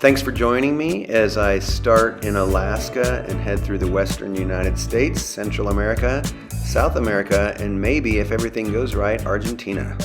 Thanks for joining me as I start in Alaska and head through the western United States, Central America, South America, and maybe, if everything goes right, Argentina.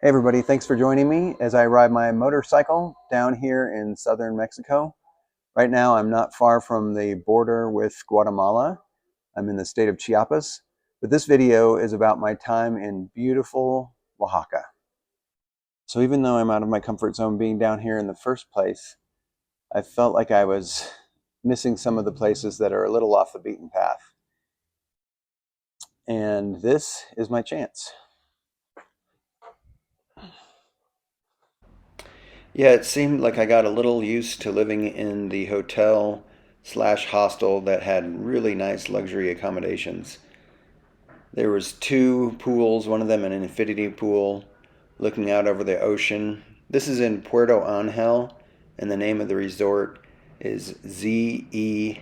Hey everybody, thanks for joining me as I ride my motorcycle down here in southern Mexico. Right now I'm not far from the border with Guatemala. I'm in the state of Chiapas, but this video is about my time in beautiful Oaxaca. So even though I'm out of my comfort zone being down here in the first place, I felt like I was missing some of the places that are a little off the beaten path. And this is my chance. Yeah, it seemed like I got a little used to living in the hotel/hostel that had really nice luxury accommodations. There was two pools, one of them an infinity pool, looking out over the ocean. This is in Puerto Angel, and the name of the resort is Zeno.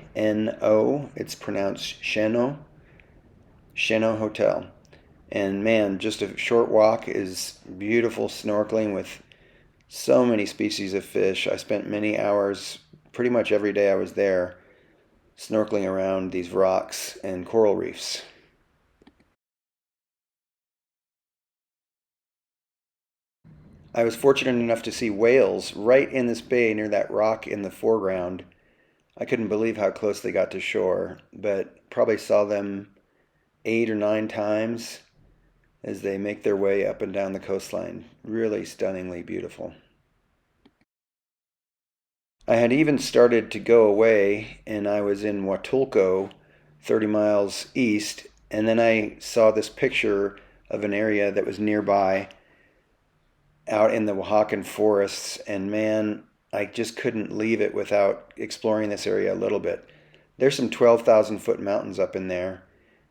It's pronounced Sheno Hotel. And man, just a short walk is beautiful snorkeling with so many species of fish. I spent many hours, pretty much every day I was there, snorkeling around these rocks and coral reefs. I was fortunate enough to see whales right in this bay near that rock in the foreground. I couldn't believe how close they got to shore, but probably saw them 8 or 9 times as they make their way up and down the coastline. Really stunningly beautiful. I had even started to go away, and I was in Huatulco, 30 miles east, and then I saw this picture of an area that was nearby out in the Oaxacan forests, and man, I just couldn't leave it without exploring this area a little bit. There's some 12,000 foot mountains up in there,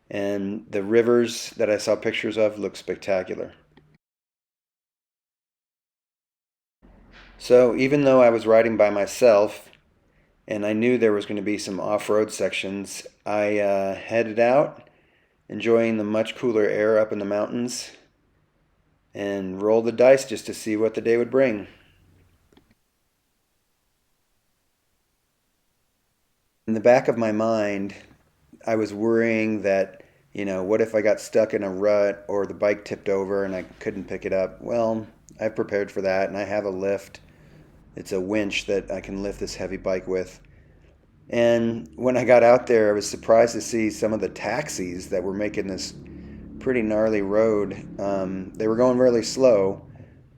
and the rivers that I saw pictures of look spectacular. So even though I was riding by myself and I knew there was going to be some off-road sections, I headed out, enjoying the much cooler air up in the mountains, and rolled the dice just to see what the day would bring. In the back of my mind, I was worrying that, what if I got stuck in a rut or the bike tipped over and I couldn't pick it up? Well, I've prepared for that, and I have a lift. It's a winch that I can lift this heavy bike with. And when I got out there, I was surprised to see some of the taxis that were making this pretty gnarly road. They were going really slow,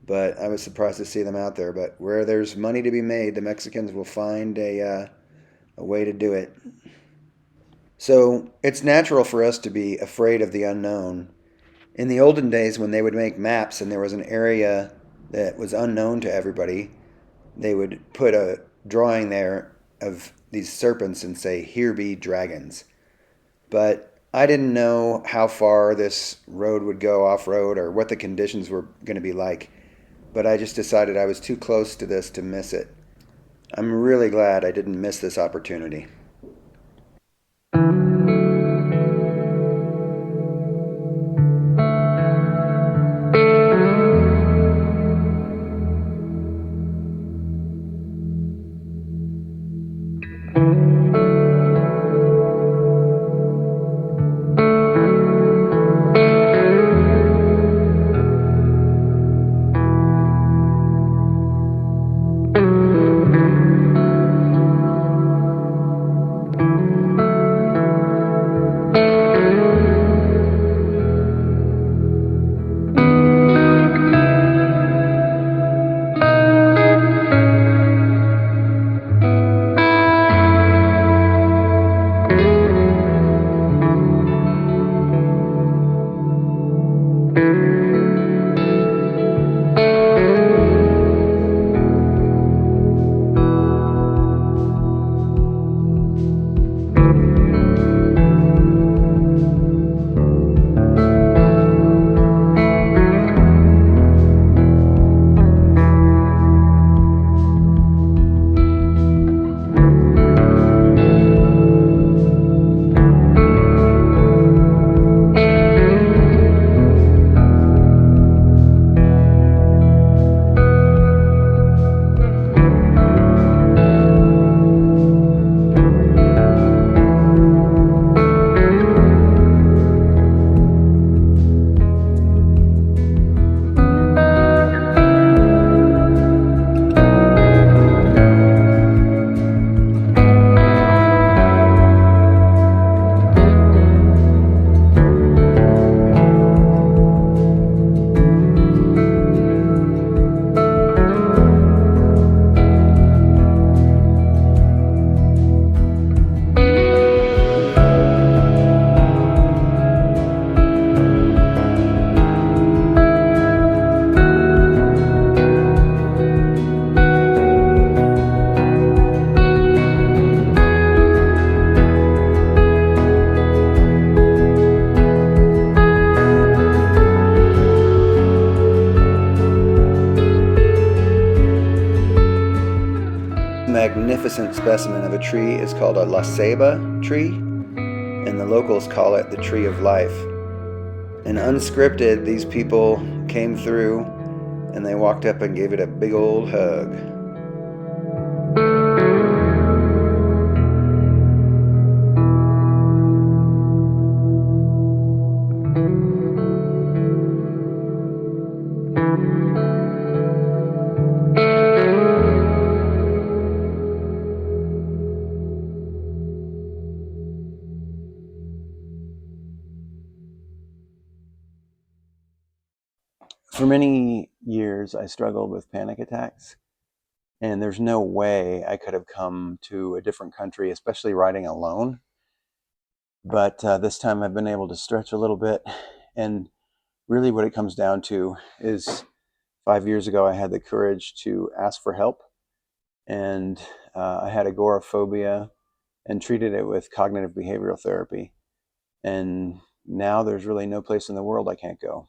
but I was surprised to see them out there. But where there's money to be made, the Mexicans will find a way to do it. So it's natural for us to be afraid of the unknown. In the olden days, when they would make maps and there was an area that was unknown to everybody, they would put a drawing there of these serpents and say, "Here be dragons." But I didn't know how far this road would go off-road or what the conditions were going to be like. But I just decided I was too close to this to miss it. I'm really glad I didn't miss this opportunity. magnificent specimen of a tree is called a La Ceiba tree, and the locals call it the tree of life. And unscripted, these people came through and they walked up and gave it a big old hug. For many years, I struggled with panic attacks, and there's no way I could have come to a different country, especially riding alone. But this time I've been able to stretch a little bit, and really what it comes down to is 5 years ago I had the courage to ask for help, and I had agoraphobia and treated it with cognitive behavioral therapy. And now there's really no place in the world I can't go.